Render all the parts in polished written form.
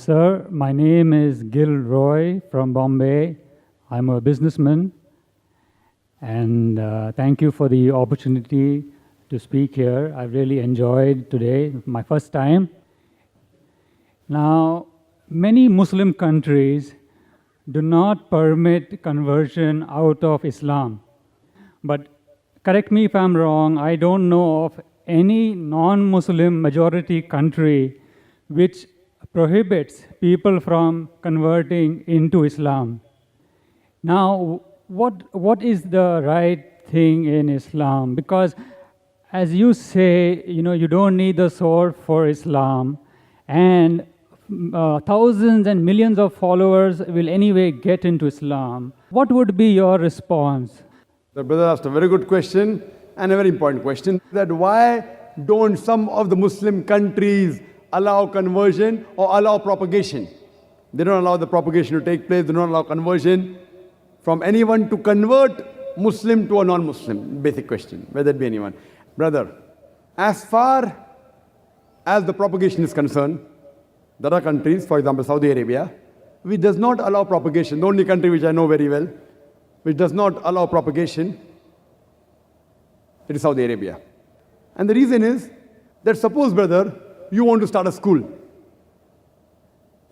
Sir, my name is Gil Roy from Bombay. I'm a businessman, and thank you for the opportunity to speak here. I really enjoyed today, my first time. Now, many Muslim countries do not permit conversion out of Islam. But correct me if I'm wrong, I don't know of any non-Muslim majority country which prohibits people from converting into Islam. Now, what is the right thing in Islam? Because as you say, you don't need the sword for Islam, and thousands and millions of followers will anyway get into Islam. What would be your response? The brother asked a very good question and a very important question, that why don't some of the Muslim countries allow conversion or allow propagation? They don't allow the propagation to take place, they don't allow conversion from anyone to convert Muslim to a non-Muslim. Basic question, whether it be anyone. Brother, as far as the propagation is concerned, there are countries, for example Saudi Arabia, which does not allow propagation. The only country which I know very well, which does not allow propagation, it is Saudi Arabia. And the reason is that suppose, brother, you want to start a school.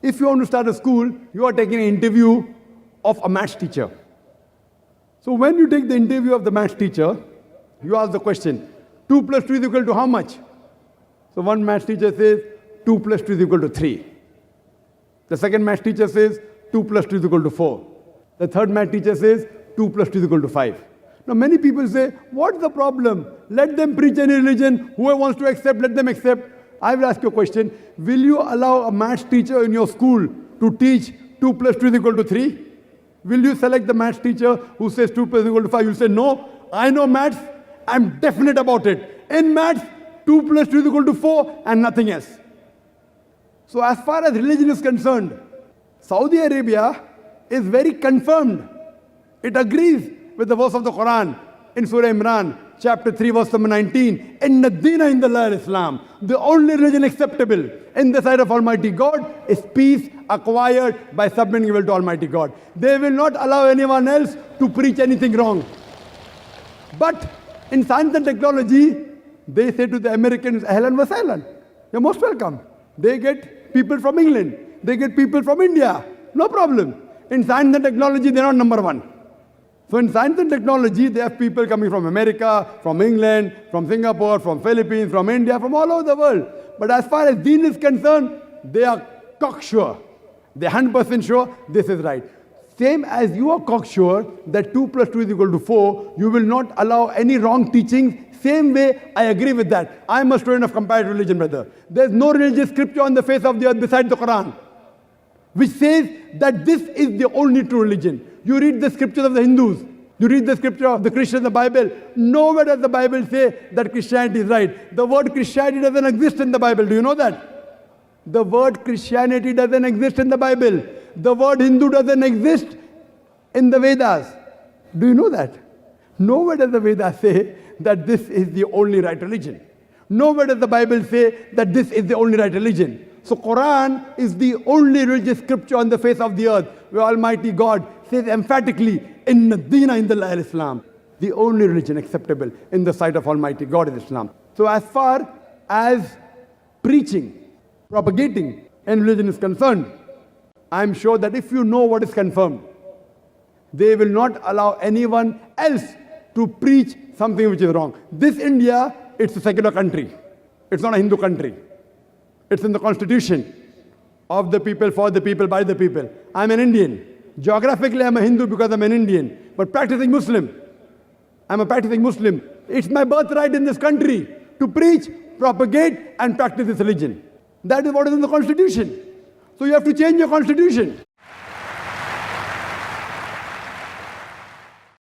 If you want to start a school, you are taking an interview of a maths teacher. So when you take the interview of the maths teacher, you ask the question, 2 plus 2 is equal to how much? So one maths teacher says, 2 plus 2 is equal to 3. The second maths teacher says, 2 plus 2 is equal to 4. The third maths teacher says, 2 plus 2 is equal to 5. Now many people say, what's the problem? Let them preach any religion. Whoever wants to accept, let them accept. I will ask you a question. Will you allow a maths teacher in your school to teach 2 plus 2 is equal to 3? Will you select the maths teacher who says 2 plus 2 is equal to 5? You say, no, I know maths. I'm definite about it. In maths, 2 plus 2 is equal to 4 and nothing else. So as far as religion is concerned, Saudi Arabia is very confirmed. It agrees with the verse of the Quran in Surah Imran, chapter 3, verse number 19. Inna dina indallah Islam. The only religion acceptable in the sight of Almighty God is peace acquired by submitting will to Almighty God. They will not allow anyone else to preach anything wrong. But in science and technology, they say to the Americans, ahlan wa sahlan. You're most welcome. They get people from England. They get people from India. No problem. In science and technology, they're not number one. So in science and technology, they have people coming from America, from England, from Singapore, from Philippines, from India, from all over the world. But as far as deen is concerned, they are cocksure. They're 100% sure this is right. Same as you are cocksure that 2 plus 2 is equal to 4, you will not allow any wrong teachings. Same way, I agree with that. I am a student of comparative religion, brother. There's no religious scripture on the face of the earth besides the Quran, which says that this is the only true religion. You read the scriptures of the Hindus, you read the scripture of the Christians, the Bible. Nowhere does the Bible say that Christianity is right. The word Christianity doesn't exist in the Bible. Do you know that? The word Christianity doesn't exist in the Bible. The word Hindu doesn't exist in the Vedas. Do you know that? Nowhere does the Vedas say that this is the only right religion. Nowhere does the Bible say that this is the only right religion. So Quran is the only religious scripture on the face of the earth where Almighty God says emphatically, Inna dina indallah Islam. The only religion acceptable in the sight of Almighty God is Islam. So as far as preaching, propagating and religion is concerned, I am sure that if you know what is confirmed, they will not allow anyone else to preach something which is wrong. This India, it's a secular country. It's not a Hindu country. It's in the constitution of the people, for the people, by the people. I'm an Indian. Geographically, I'm a Hindu because I'm an Indian. But practicing Muslim. I'm a practicing Muslim. It's my birthright in this country to preach, propagate, and practice this religion. That is what is in the constitution. So you have to change your constitution.